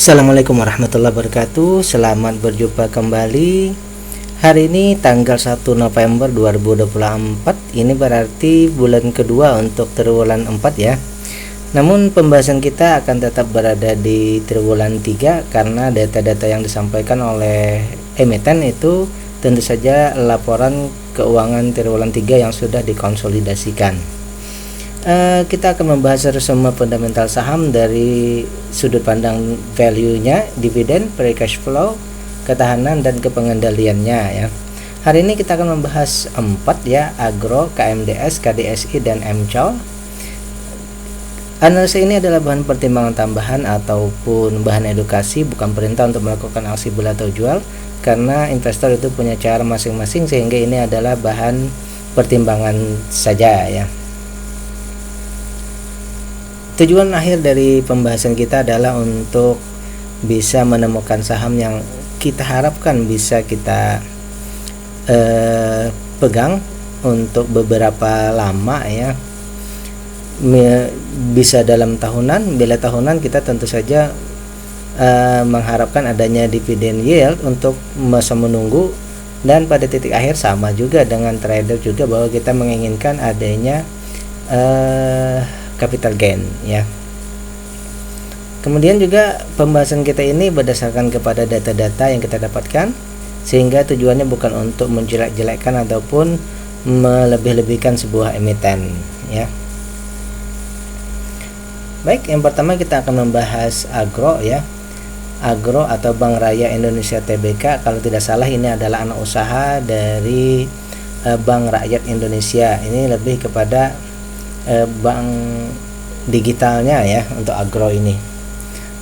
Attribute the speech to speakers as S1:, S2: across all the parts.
S1: Assalamualaikum warahmatullahi wabarakatuh. Selamat berjumpa kembali. Hari ini tanggal 1 November 2024. Ini berarti bulan kedua untuk triwulan 4 ya. Namun pembahasan kita akan tetap berada di triwulan 3 karena data-data yang disampaikan oleh emiten itu tentu saja laporan keuangan triwulan 3 yang sudah dikonsolidasikan. Kita akan membahas resume fundamental saham dari sudut pandang value-nya, dividen, free cash flow, ketahanan dan kepengendaliannya ya. Hari ini kita akan membahas 4 ya, Agro, KMDS, KDSI dan MCOL. Analisa ini adalah bahan pertimbangan tambahan ataupun bahan edukasi, bukan perintah untuk melakukan aksi beli atau jual karena investor itu punya cara masing-masing, sehingga ini adalah bahan pertimbangan saja ya. Tujuan akhir dari pembahasan kita adalah untuk bisa menemukan saham yang kita harapkan bisa kita pegang untuk beberapa lama ya, bisa dalam tahunan. Bila tahunan kita tentu saja mengharapkan adanya dividen yield untuk masa menunggu, dan pada titik akhir sama juga dengan trader juga bahwa kita menginginkan adanya capital gain ya. Kemudian juga pembahasan kita ini berdasarkan kepada data-data yang kita dapatkan, sehingga tujuannya bukan untuk menjelek-jelekkan ataupun melebih-lebihkan sebuah emiten ya. Baik, yang pertama kita akan membahas Agro ya. Agro atau Bank Raya Indonesia Tbk, kalau tidak salah ini adalah anak usaha dari Bank Rakyat Indonesia. Ini lebih kepada bank digitalnya ya untuk Agro ini.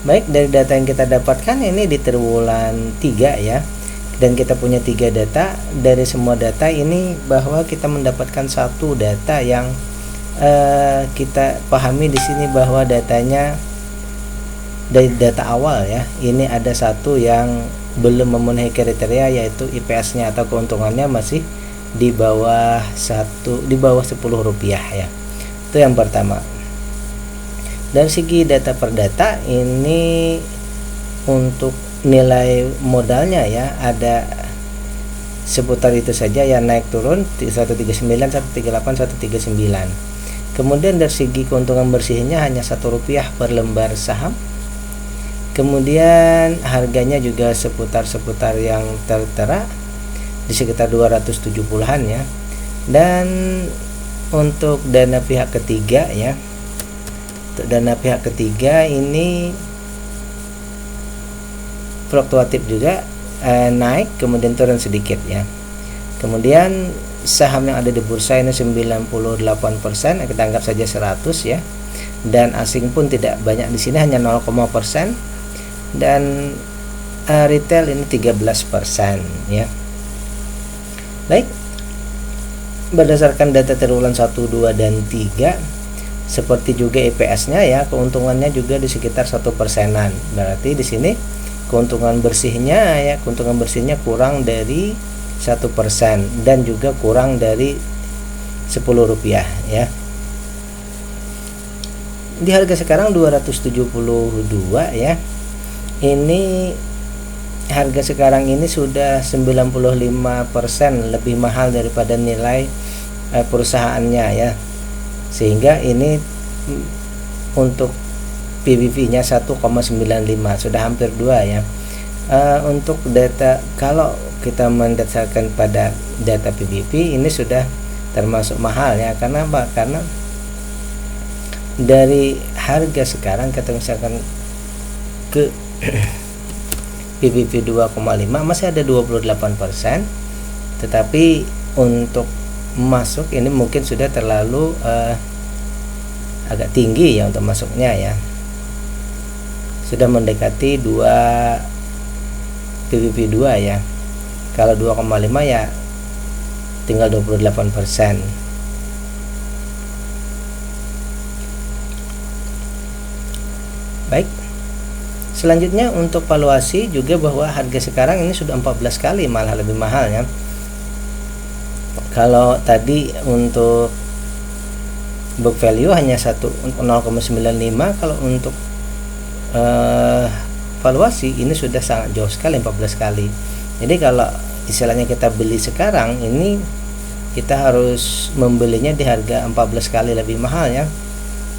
S1: Baik, dari data yang kita dapatkan ini di triwulan 3 ya, dan kita punya 3 data. Dari semua data ini bahwa kita mendapatkan satu data yang kita pahami di sini bahwa datanya dari data awal ya, ini ada satu yang belum memenuhi kriteria, yaitu IPS-nya atau keuntungannya masih di bawah 10 rupiah ya. Itu yang pertama. Dari segi data per data ini untuk nilai modalnya ya, ada seputar itu saja ya, naik turun 139, 138, 139. Kemudian dari segi keuntungan bersihnya hanya Rp1 per lembar saham. Kemudian harganya juga seputar yang tertera di sekitar 270-an ya. Dan untuk dana pihak ketiga ya, untuk dana pihak ketiga ini fluktuatif juga, naik kemudian turun sedikit ya. Kemudian saham yang ada di bursa ini 98%, kita anggap saja 100 ya, dan asing pun tidak banyak di sini, hanya 0,%, dan retail ini 13% ya. Baik, berdasarkan data triwulan 1, 2 dan 3, seperti juga IPS-nya ya, keuntungannya juga di sekitar 1%-an. Berarti di sini keuntungan bersihnya ya, keuntungan bersihnya kurang dari 1% dan juga kurang dari Rp10 ya. Di harga sekarang 272 ya. Ini harga sekarang ini sudah 95% lebih mahal daripada nilai perusahaannya ya, sehingga ini untuk PBV-nya 1,95, sudah hampir 2 ya. Untuk data, kalau kita mendasarkan pada data PBV ini sudah termasuk mahal ya. Karena apa? Karena dari harga sekarang kita misalkan ke PBV 2,5 masih ada 28%, tetapi untuk masuk ini mungkin sudah terlalu agak tinggi ya untuk masuknya ya, sudah mendekati 2 PBV 2 ya. Kalau 2,5 ya tinggal 28%. Baik, selanjutnya untuk valuasi juga bahwa harga sekarang ini sudah 14 kali malah lebih mahal ya. Kalau tadi untuk book value hanya 0,95, kalau untuk valuasi ini sudah sangat jauh sekali, 14 kali. Jadi kalau istilahnya kita beli sekarang ini, kita harus membelinya di harga 14 kali lebih mahal ya,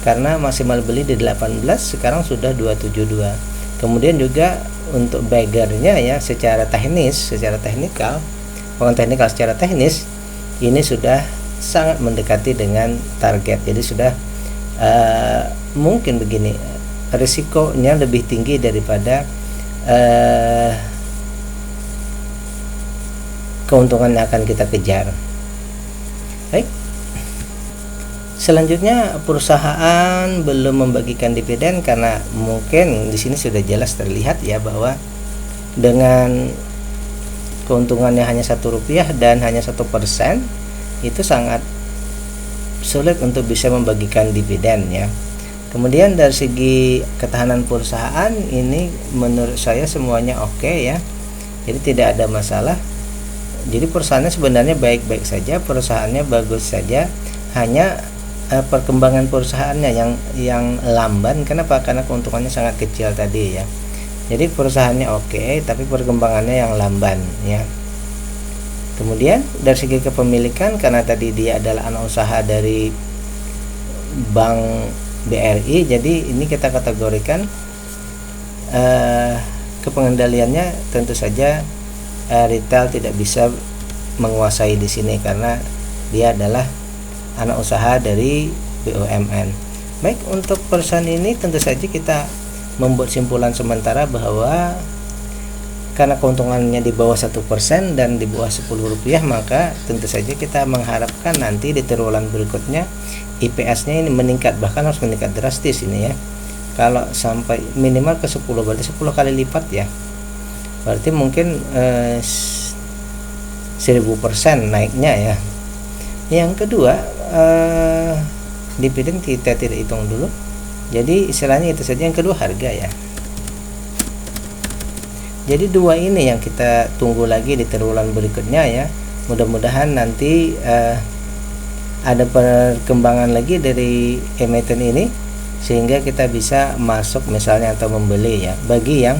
S1: karena maksimal beli di 18, sekarang sudah 272. Kemudian juga untuk baggernya ya, secara teknikal, bukan teknikal, secara teknis ini sudah sangat mendekati dengan target. Jadi sudah mungkin begini, risikonya lebih tinggi daripada keuntungan yang akan kita kejar. Baik, selanjutnya perusahaan belum membagikan dividen karena mungkin di sini sudah jelas terlihat ya bahwa dengan keuntungannya hanya Rp1 dan hanya 1%, itu sangat sulit untuk bisa membagikan dividen ya. Kemudian dari segi ketahanan perusahaan ini menurut saya semuanya oke ya, jadi tidak ada masalah. Jadi perusahaannya sebenarnya baik-baik saja, perusahaannya bagus saja, hanya perkembangan perusahaannya yang lamban. Kenapa? Karena keuntungannya sangat kecil tadi ya. Jadi perusahaannya oke, tapi perkembangannya yang lamban ya. Kemudian dari segi kepemilikan, karena tadi dia adalah anak usaha dari Bank BRI, jadi ini kita kategorikan kepengendaliannya tentu saja retail tidak bisa menguasai di sini karena dia adalah anak usaha dari BUMN. Baik, untuk perusahaan ini tentu saja kita membuat simpulan sementara bahwa karena keuntungannya di bawah 1% dan di bawah Rp10, maka tentu saja kita mengharapkan nanti di triwulan berikutnya IPS-nya ini meningkat, bahkan harus meningkat drastis ini ya. Kalau sampai minimal ke 10, berarti 10 kali lipat ya. Berarti mungkin 1000% naiknya ya. Yang kedua, dividen kita tidak hitung dulu, jadi istilahnya itu saja. Yang kedua, harga ya. Jadi dua ini yang kita tunggu lagi di triwulan berikutnya ya. Mudah-mudahan nanti ada perkembangan lagi dari emiten ini sehingga kita bisa masuk misalnya atau membeli ya. Bagi yang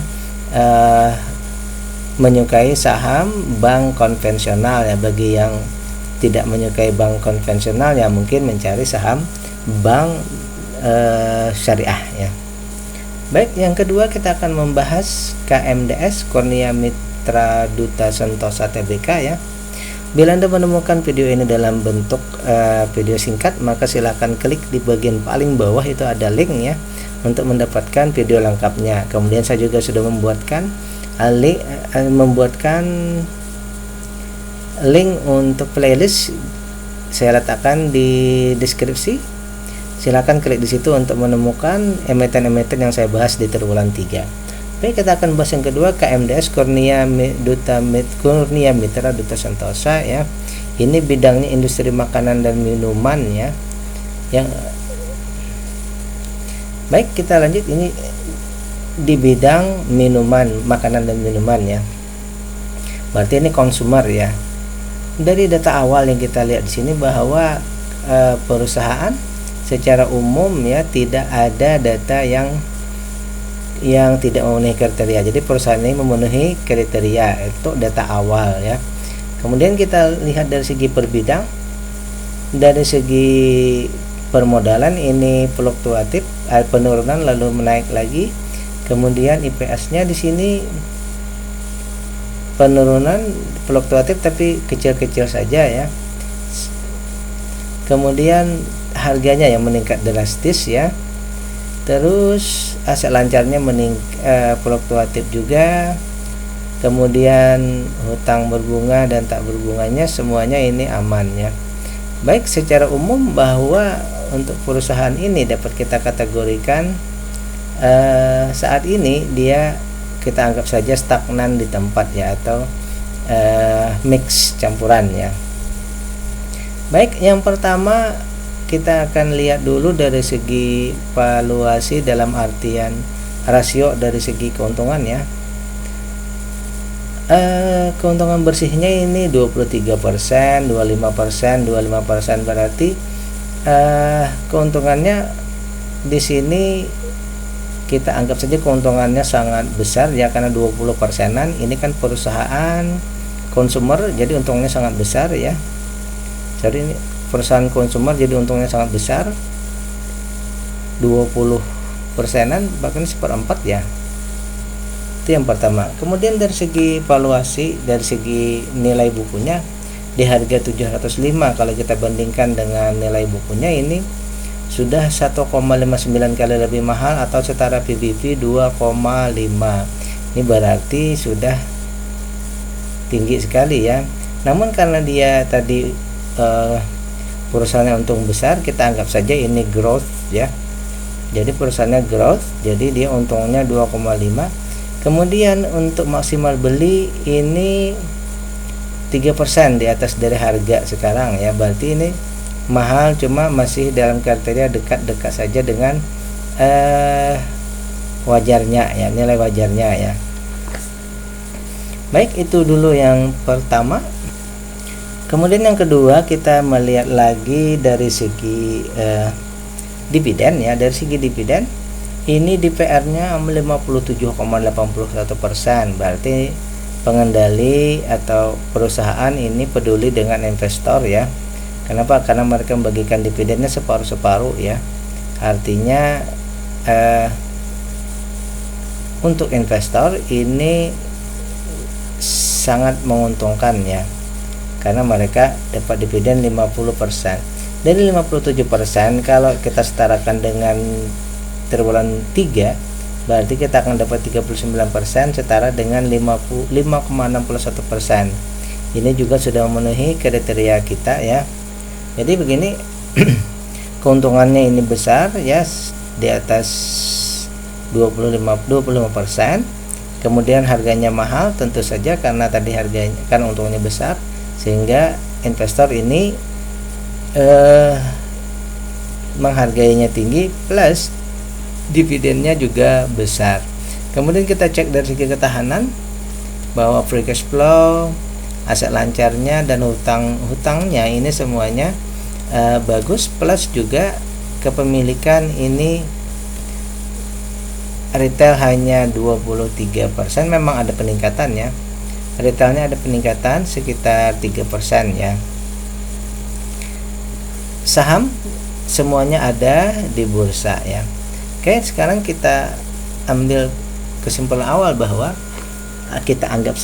S1: menyukai saham bank konvensional ya, bagi yang tidak menyukai bank konvensional ya mungkin mencari saham bank syariah ya. Baik, yang kedua kita akan membahas KMDS, Kurnia Mitra Duta Sentosa Tbk ya. Bila Anda menemukan video ini dalam bentuk video singkat, maka silakan klik di bagian paling bawah, itu ada link ya untuk mendapatkan video lengkapnya. Kemudian saya juga sudah membuatkan link untuk playlist, saya letakkan di deskripsi. Silakan klik di situ untuk menemukan emiten-emiten yang saya bahas di triwulan 3. Baik, kita akan bahas yang kedua, KMDS, Kurnia Mitra Duta Sentosa ya. Ini bidangnya industri makanan dan minuman ya. Baik, kita lanjut, ini di bidang minuman, makanan dan minuman ya. Berarti ini konsumer ya. Dari data awal yang kita lihat di sini bahwa perusahaan secara umum ya tidak ada data yang tidak memenuhi kriteria. Jadi perusahaan ini memenuhi kriteria, itu data awal ya. Kemudian kita lihat dari segi perbidang, dari segi permodalan ini fluktuatif, penurunan lalu menaik lagi. Kemudian IPS-nya di sini penurunan, fluktuatif tapi kecil-kecil saja ya. Kemudian harganya yang meningkat drastis ya. Terus aset lancarnya fluktuatif juga. Kemudian hutang berbunga dan tak berbunganya semuanya ini aman ya. Baik, secara umum bahwa untuk perusahaan ini dapat kita kategorikan saat ini dia kita anggap saja stagnan di tempat ya, atau mix campuran ya. Baik, yang pertama kita akan lihat dulu dari segi valuasi dalam artian rasio dari segi keuntungan ya. Keuntungan bersihnya ini 23%, 25%, 25%, berarti keuntungannya di sini kita anggap saja keuntungannya sangat besar ya, karena 20%-an. Ini kan perusahaan konsumer, jadi untungnya sangat besar ya. Jadi ini perusahaan konsumer, jadi untungnya sangat besar, 20%-an, bahkan 1/4 ya. Itu yang pertama. Kemudian dari segi valuasi, dari segi nilai bukunya, di harga 705 kalau kita bandingkan dengan nilai bukunya, ini sudah 1,59 kali lebih mahal, atau setara PBV 2,5. Ini berarti sudah tinggi sekali ya. Namun karena dia tadi perusahaannya untung besar, kita anggap saja ini growth ya. Jadi perusahaannya growth, jadi dia untungnya 2,5. Kemudian untuk maksimal beli ini 3% di atas dari harga sekarang ya. Berarti ini mahal, cuma masih dalam kriteria dekat-dekat saja dengan wajarnya ya, nilai wajarnya ya. Baik, itu dulu yang pertama. Kemudian yang kedua, kita melihat lagi dari segi dividen ya. Dari segi dividen ini DPR-nya 57,81%. Berarti pengendali atau perusahaan ini peduli dengan investor ya. Kenapa? Karena mereka membagikan dividennya separuh-separuh ya. Artinya untuk investor ini sangat menguntungkan ya, karena mereka dapat dividen 50%. Dari 57%, kalau kita setarakan dengan triwulan 3, berarti kita akan dapat 39%, setara dengan 5,61%. Ini juga sudah memenuhi kriteria kita ya. Jadi begini, keuntungannya ini besar ya, di atas 25%. Kemudian harganya mahal, tentu saja karena tadi harganya, kan untungnya besar, sehingga investor ini menghargainya tinggi, plus dividennya juga besar. Kemudian kita cek dari segi ketahanan, bahwa free cash flow, aset lancarnya, dan hutangnya ini semuanya bagus, plus juga kepemilikan ini retail hanya 23%. Memang ada peningkatan ya, retailnya ada peningkatan sekitar 3% ya. Saham semuanya ada di bursa ya. Oke, sekarang kita ambil kesimpulan awal bahwa kita anggap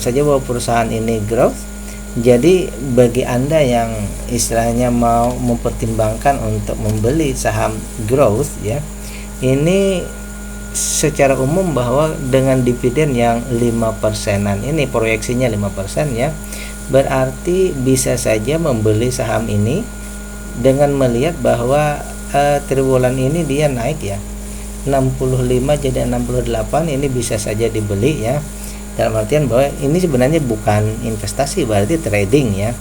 S1: saja bahwa perusahaan ini growth. Jadi bagi Anda yang istilahnya mau mempertimbangkan untuk membeli saham growth ya, ini secara umum bahwa dengan dividen yang 5%-an, ini proyeksinya 5% ya, berarti bisa saja membeli saham ini dengan melihat bahwa triwulan ini dia naik ya, 65 jadi 68, ini bisa saja dibeli ya. Dalam artian bahwa ini sebenarnya bukan investasi, berarti trading ya,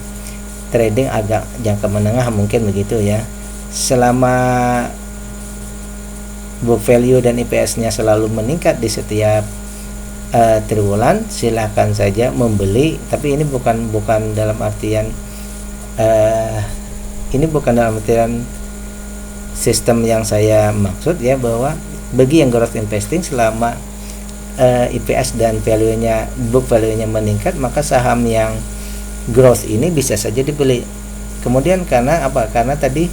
S1: trading agak jangka menengah mungkin begitu ya. Selama book value dan IPS-nya selalu meningkat di setiap triwulan, silakan saja membeli. Tapi ini bukan dalam artian sistem yang saya maksud ya, bahwa bagi yang growth investing, selama IPS dan value-nya, book value-nya meningkat, maka saham yang growth ini bisa saja dibeli. Kemudian karena apa? Karena tadi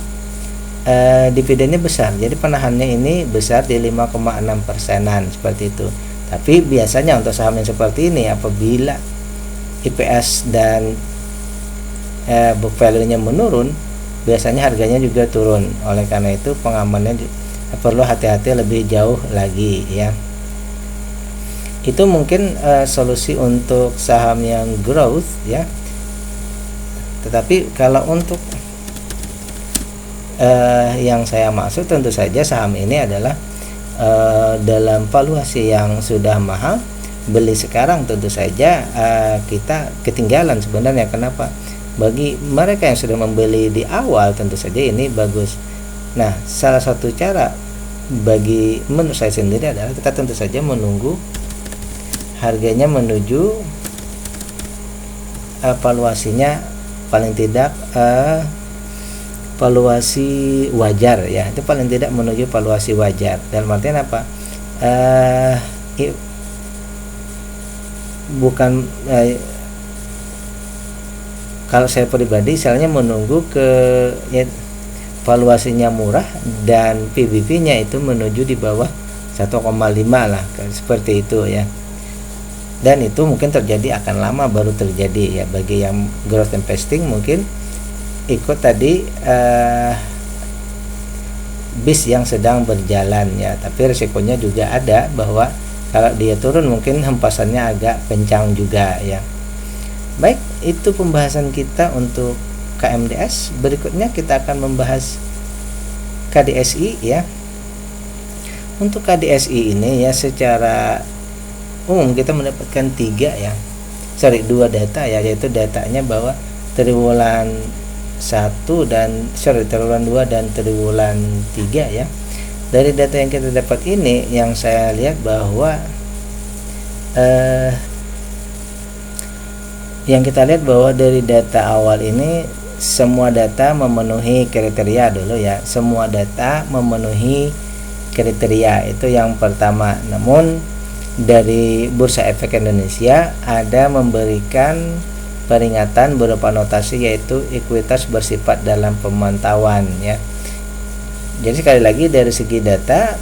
S1: dividennya besar, jadi penahannya ini besar di 5,6%-an seperti itu. Tapi biasanya untuk saham yang seperti ini, apabila IPS dan book value-nya menurun, biasanya harganya juga turun. Oleh karena itu pengamannya perlu hati-hati lebih jauh lagi ya. Itu mungkin solusi untuk saham yang growth ya. Tetapi kalau untuk yang saya maksud, tentu saja saham ini adalah dalam valuasi yang sudah mahal. Beli sekarang tentu saja kita ketinggalan sebenarnya. Kenapa? Bagi mereka yang sudah membeli di awal, tentu saja ini bagus. Nah, salah satu cara bagi menurut saya sendiri adalah kita tentu saja menunggu harganya menuju valuasinya paling tidak valuasi wajar ya, itu paling tidak menuju valuasi wajar. Dalam artian apa? Bukan kalau saya pribadi misalnya menunggu ke ya, valuasinya murah dan PBV-nya itu menuju di bawah 1,5 lah, seperti itu ya. Dan itu mungkin terjadi akan lama baru terjadi ya. Bagi yang growth investing mungkin ikut tadi bis yang sedang berjalan ya, tapi resikonya juga ada bahwa kalau dia turun mungkin hempasannya agak kencang juga ya. Baik, itu pembahasan kita untuk KMDS. Berikutnya kita akan membahas KDSI ya. Untuk KDSI ini ya secara umum kita mendapatkan dua data ya, yaitu datanya bahwa triwulan 1 dan triwulan 2 dan triwulan 3 ya. Dari data yang kita dapat ini yang saya lihat bahwa yang kita lihat bahwa dari data awal ini semua data memenuhi kriteria dulu ya. Semua data memenuhi kriteria, itu yang pertama. Namun dari Bursa Efek Indonesia ada memberikan peringatan berupa notasi, yaitu ekuitas bersifat dalam pemantauan ya. Jadi sekali lagi dari segi data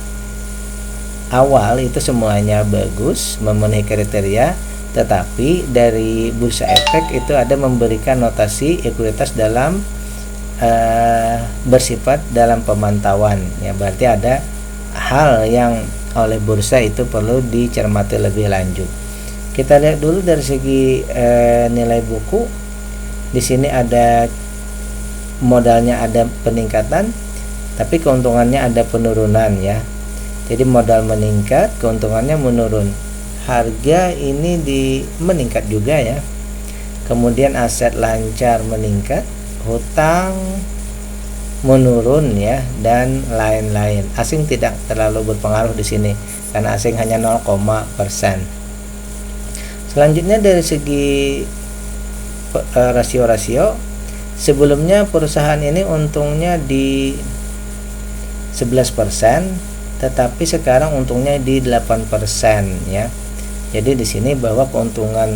S1: awal itu semuanya bagus, memenuhi kriteria, tetapi dari Bursa Efek itu ada memberikan notasi ekuitas dalam bersifat dalam pemantauan ya. Berarti ada hal yang oleh bursa itu perlu dicermati lebih lanjut. Kita lihat dulu dari segi nilai buku. Di sini ada modalnya ada peningkatan, tapi keuntungannya ada penurunan ya. Jadi modal meningkat, keuntungannya menurun. Harga ini meningkat juga ya. Kemudian aset lancar meningkat, hutang menurun ya, dan lain-lain. Asing tidak terlalu berpengaruh di sini karena asing hanya 0%. Selanjutnya dari segi rasio-rasio, sebelumnya perusahaan ini untungnya di 11%, tetapi sekarang untungnya di 8% ya. Jadi di sini bahwa keuntungan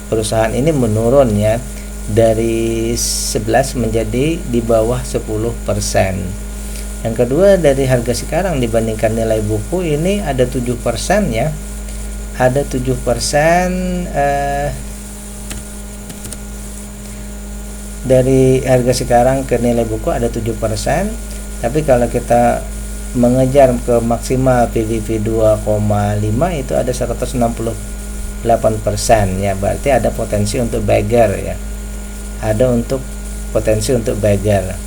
S1: perusahaan ini menurun ya, dari 11 menjadi di bawah 10%. Yang kedua, dari harga sekarang dibandingkan nilai buku ini ada 7% ya. Ada 7% dari harga sekarang ke nilai buku ada 7%. Tapi kalau kita mengejar ke maksimal PBV 2,5 itu ada 168% ya. Berarti ada potensi untuk beggar ya. Ada untuk potensi untuk beggar.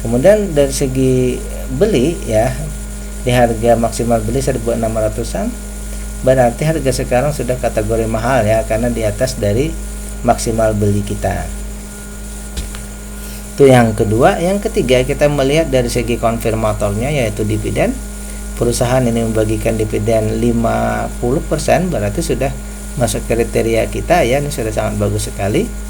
S1: Kemudian dari segi beli ya, di harga maksimal beli 1.600-an, berarti harga sekarang sudah kategori mahal ya, karena di atas dari maksimal beli kita. Itu yang kedua. Yang ketiga, kita melihat dari segi konfirmatornya, yaitu dividen. Perusahaan ini membagikan dividen 50%, berarti sudah masuk kriteria kita ya. Ini sudah sangat bagus sekali.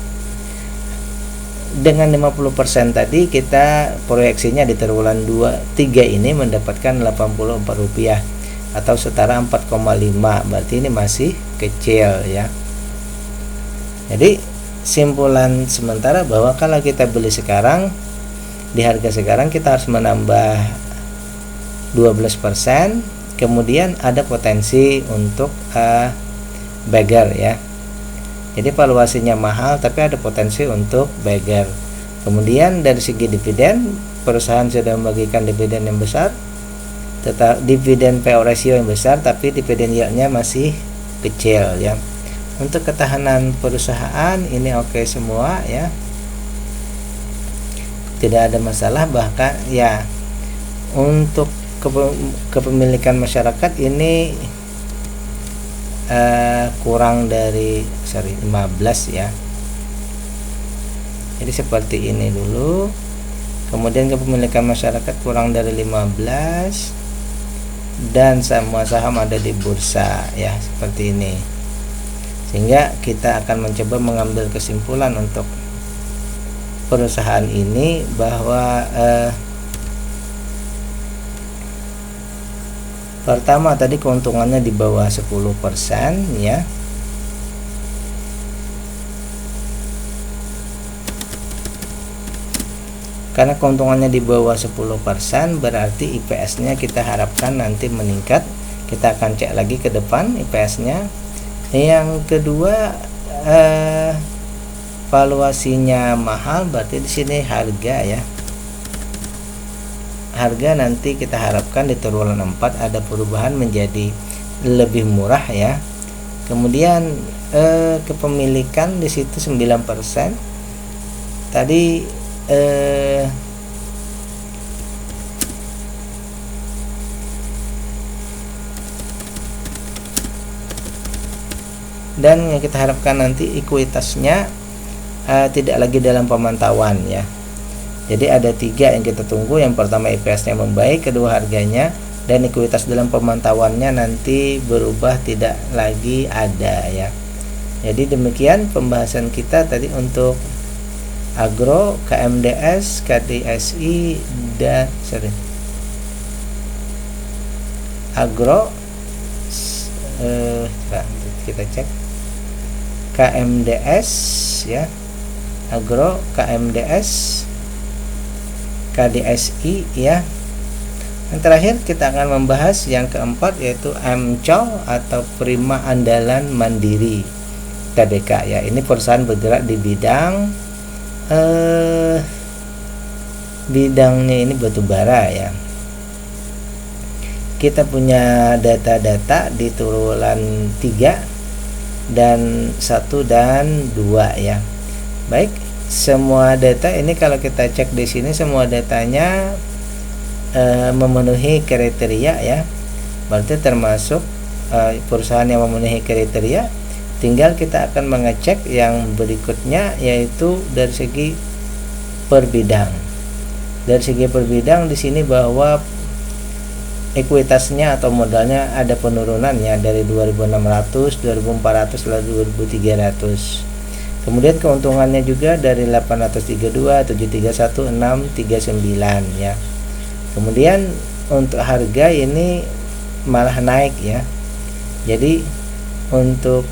S1: Dengan 50% tadi, kita proyeksinya di triwulan 2-3 ini mendapatkan Rp84 atau setara 4,5. Berarti ini masih kecil ya. Jadi simpulan sementara bahwa kalau kita beli sekarang di harga sekarang, kita harus menambah 12%, kemudian ada potensi untuk beggar ya. Jadi valuasinya mahal tapi ada potensi untuk beggar. Kemudian dari segi dividen, perusahaan sudah membagikan dividen yang besar, tetap dividen PO ratio yang besar, tapi dividen yield-nya masih kecil ya. Untuk ketahanan perusahaan ini oke semua ya, tidak ada masalah. Bahkan ya untuk kepemilikan masyarakat ini kurang dari 15 ya. Jadi seperti ini dulu. Kemudian kepemilikan masyarakat kurang dari 15, dan semua saham ada di bursa ya, seperti ini. Sehingga kita akan mencoba mengambil kesimpulan untuk perusahaan ini bahwa pertama tadi keuntungannya di bawah 10% ya. Karena keuntungannya di bawah 10% berarti IPS-nya kita harapkan nanti meningkat. Kita akan cek lagi ke depan IPS-nya. Yang kedua, valuasinya mahal, berarti di sini harga ya. Harga nanti kita harapkan di triwulan 4 ada perubahan menjadi lebih murah ya. Kemudian kepemilikan di situ 9%. Tadi dan yang kita harapkan nanti ekuitasnya tidak lagi dalam pemantauan ya. Jadi ada 3 yang kita tunggu. Yang pertama IPS-nya membaik, kedua harganya, dan ekuitas dalam pemantauannya nanti berubah tidak lagi ada ya. Jadi demikian pembahasan kita tadi untuk Agro, KMDS, KDSI dan Agro, kita cek KMDS ya, Agro, KMDS, KDSI ya. Yang terakhir kita akan membahas yang keempat, yaitu MCO atau Prima Andalan Mandiri TBK ya. Ini perusahaan bergerak di bidangnya ini batubara ya. Kita punya data-data di triwulan 3 dan 1 dan 2 ya. Baik, semua data ini kalau kita cek di sini semua datanya memenuhi kriteria ya. Berarti termasuk perusahaan yang memenuhi kriteria. Tinggal kita akan mengecek yang berikutnya, yaitu dari segi per bidang. Dari segi per bidang di sini bahwa ekuitasnya atau modalnya ada penurunannya dari 2.600, 2.400 lalu 2.300. Kemudian keuntungannya juga dari 832, 731, 639 ya. Kemudian untuk harga ini malah naik ya. Jadi untuk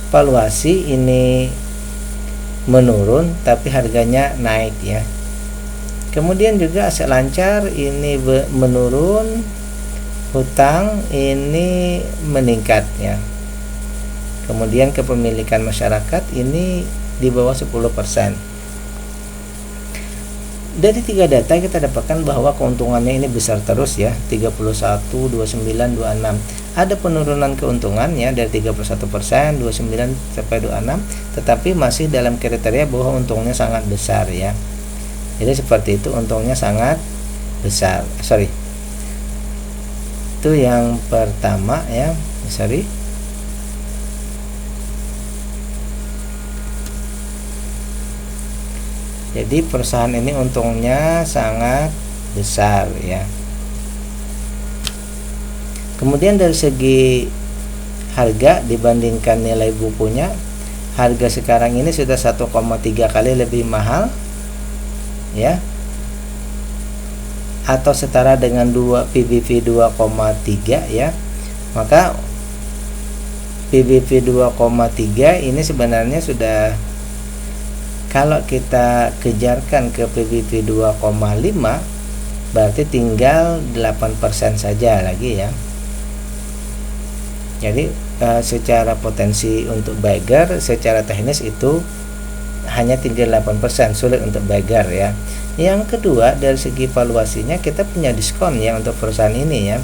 S1: valuasi ini menurun tapi harganya naik ya. Kemudian juga aset lancar ini menurun, hutang ini meningkat ya. Kemudian kepemilikan masyarakat ini di bawah 10%. Dari 3 data kita dapatkan bahwa keuntungannya ini besar terus ya, 31, 29, 26. Ada penurunan keuntungannya dari 31%, 29 sampai 26, tetapi masih dalam kriteria bahwa untungnya sangat besar ya. Jadi seperti itu, untungnya sangat besar. Itu yang pertama ya. Jadi perusahaan ini untungnya sangat besar ya. Kemudian dari segi harga dibandingkan nilai bukunya, harga sekarang ini sudah 1,3 kali lebih mahal ya, atau setara dengan PBV 2,3 ya. Maka PBV 2,3 ini sebenarnya sudah, kalau kita kejarkan ke PBV 2,5 berarti tinggal 8% saja lagi ya. Jadi secara potensi untuk Bagger, secara teknis itu hanya tinggal 8%, sulit untuk Bagger ya. Yang kedua, dari segi valuasinya kita punya diskon ya untuk perusahaan ini ya.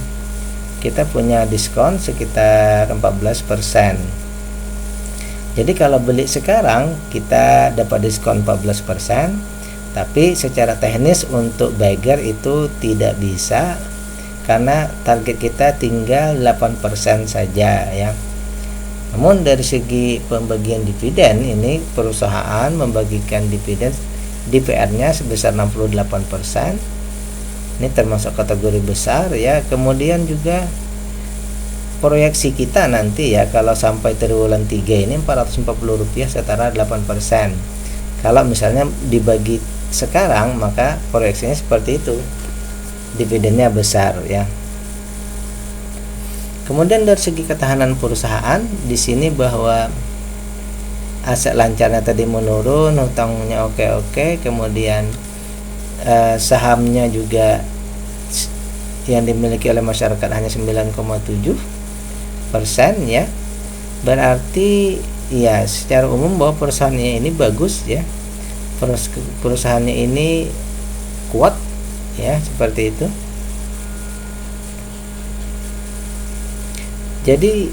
S1: Kita punya diskon sekitar 14%. Jadi kalau beli sekarang kita dapat diskon 14%, tapi secara teknis untuk Bagger itu tidak bisa karena target kita tinggal 8% saja ya. Namun dari segi pembagian dividen ini perusahaan membagikan dividen DPR-nya sebesar 68%. Ini termasuk kategori besar ya. Kemudian juga proyeksi kita nanti ya, kalau sampai triwulan 3 ini Rp440 setara 8%. Kalau misalnya dibagi sekarang, maka proyeksinya seperti itu, dividennya besar ya. Kemudian dari segi ketahanan perusahaan, di sini bahwa aset lancarnya tadi menurun, hutangnya oke, kemudian sahamnya juga yang dimiliki oleh masyarakat hanya 9,7% ya. Berarti ya secara umum bahwa perusahaannya ini bagus ya, perusahaannya ini kuat ya, seperti itu. Jadi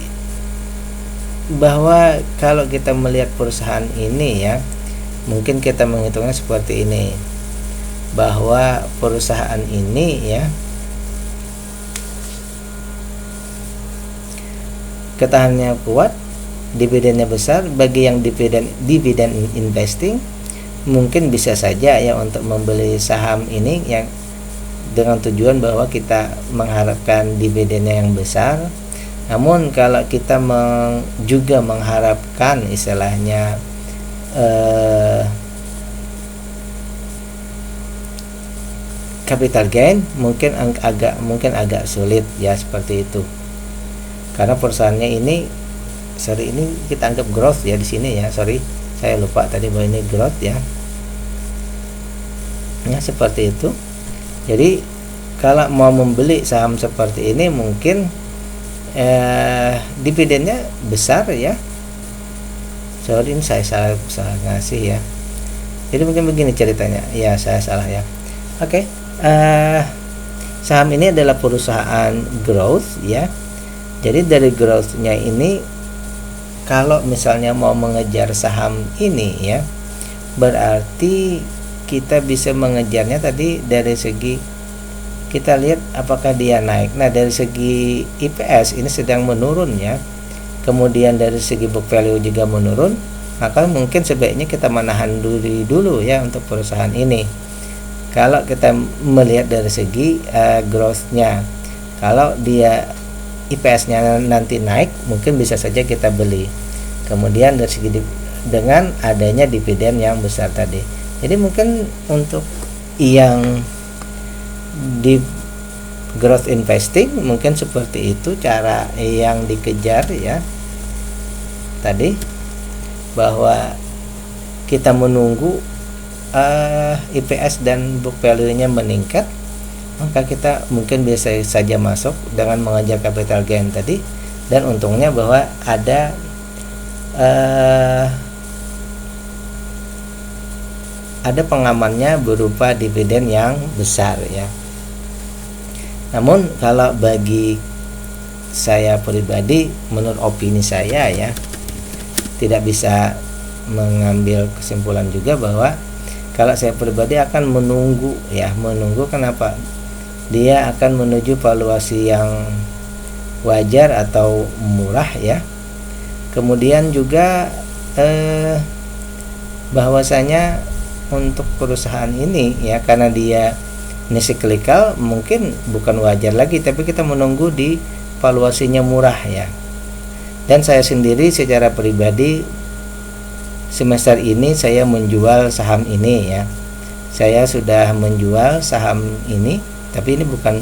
S1: bahwa kalau kita melihat perusahaan ini ya, mungkin kita menghitungnya seperti ini, bahwa perusahaan ini ya ketahanannya kuat, dividennya besar. Bagi yang dividen investing, mungkin bisa saja ya untuk membeli saham ini yang dengan tujuan bahwa kita mengharapkan dividennya yang besar. Namun kalau kita juga mengharapkan istilahnya capital gain, mungkin agak sulit ya, seperti itu. Karena perusahaannya ini kita anggap growth ya di sini ya. Saya lupa tadi bahwa ini growth ya. Ya seperti itu. Jadi kalau mau membeli saham seperti ini, mungkin dividennya besar ya. Ini saya salah ngasih ya. Jadi mungkin begini ceritanya. Ya, saya salah ya. Oke. Saham ini adalah perusahaan growth ya. Jadi dari growth-nya ini, kalau misalnya mau mengejar saham ini ya, berarti kita bisa mengejarnya tadi dari segi kita lihat apakah dia naik. Nah, dari segi EPS ini sedang menurun ya. Kemudian dari segi book value juga menurun, maka mungkin sebaiknya kita menahan dulu ya untuk perusahaan ini. Kalau kita melihat dari segi growth-nya, kalau dia IPS-nya nanti naik, mungkin bisa saja kita beli. Kemudian dari segi dengan adanya dividen yang besar tadi. Jadi mungkin untuk yang di growth investing mungkin seperti itu cara yang dikejar ya. Tadi bahwa kita menunggu IPS dan book value-nya meningkat, maka kita mungkin bisa saja masuk dengan mengejar capital gain tadi, dan untungnya bahwa ada pengamannya berupa dividen yang besar ya. Namun kalau bagi saya pribadi, menurut opini saya ya, tidak bisa mengambil kesimpulan juga bahwa kalau saya pribadi akan menunggu kenapa? Dia akan menuju valuasi yang wajar atau murah ya. Kemudian juga bahwasanya untuk perusahaan ini ya, karena dia ini cyclical, mungkin bukan wajar lagi, tapi kita menunggu di valuasinya murah ya. Dan saya sendiri secara pribadi semester ini saya menjual saham ini ya. Saya sudah menjual saham ini, tapi ini bukan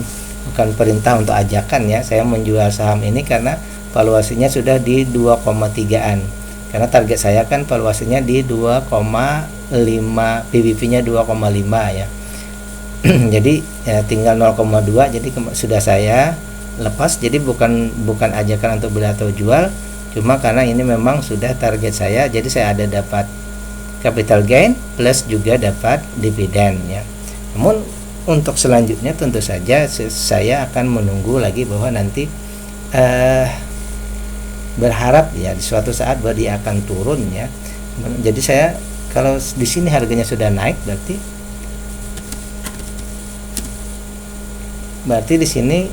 S1: perintah untuk ajakan ya. Saya menjual saham ini karena valuasinya sudah di 2,3an. Karena target saya kan valuasinya di 2,5, PBV-nya 2,5 ya. Jadi ya tinggal 0,2, jadi sudah saya lepas. Jadi bukan ajakan untuk beli atau jual, cuma karena ini memang sudah target saya, jadi saya ada dapat capital gain plus juga dapat dividen ya. Namun untuk selanjutnya tentu saja saya akan menunggu lagi bahwa nanti berharap ya di suatu saat bahwa dia akan turun ya. Jadi saya kalau di sini harganya sudah naik, berarti di sini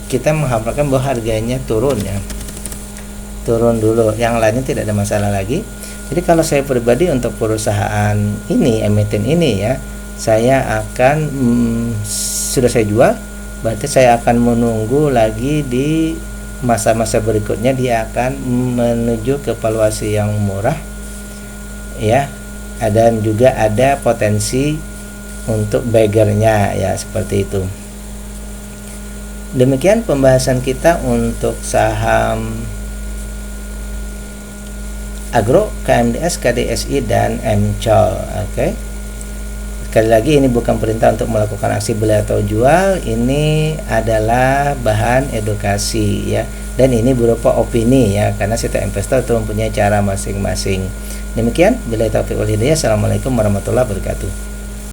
S1: kita mengharapkan bahwa harganya turun ya, turun dulu, yang lainnya tidak ada masalah lagi. Jadi kalau saya pribadi untuk perusahaan ini, emiten ini ya, saya akan sudah saya jual, berarti saya akan menunggu lagi di masa-masa berikutnya dia akan menuju ke valuasi yang murah ya, dan juga ada potensi untuk beggarnya ya, seperti itu. Demikian pembahasan kita untuk saham Agro, KMDS, KDSI, dan MCOL. Oke. Sekali lagi, ini bukan perintah untuk melakukan aksi beli atau jual, ini adalah bahan edukasi ya, dan ini berupa opini ya, karena setiap investor itu mempunyai cara masing-masing. Demikian, billahi taufiq wal hidayah. Assalamualaikum warahmatullahi wabarakatuh.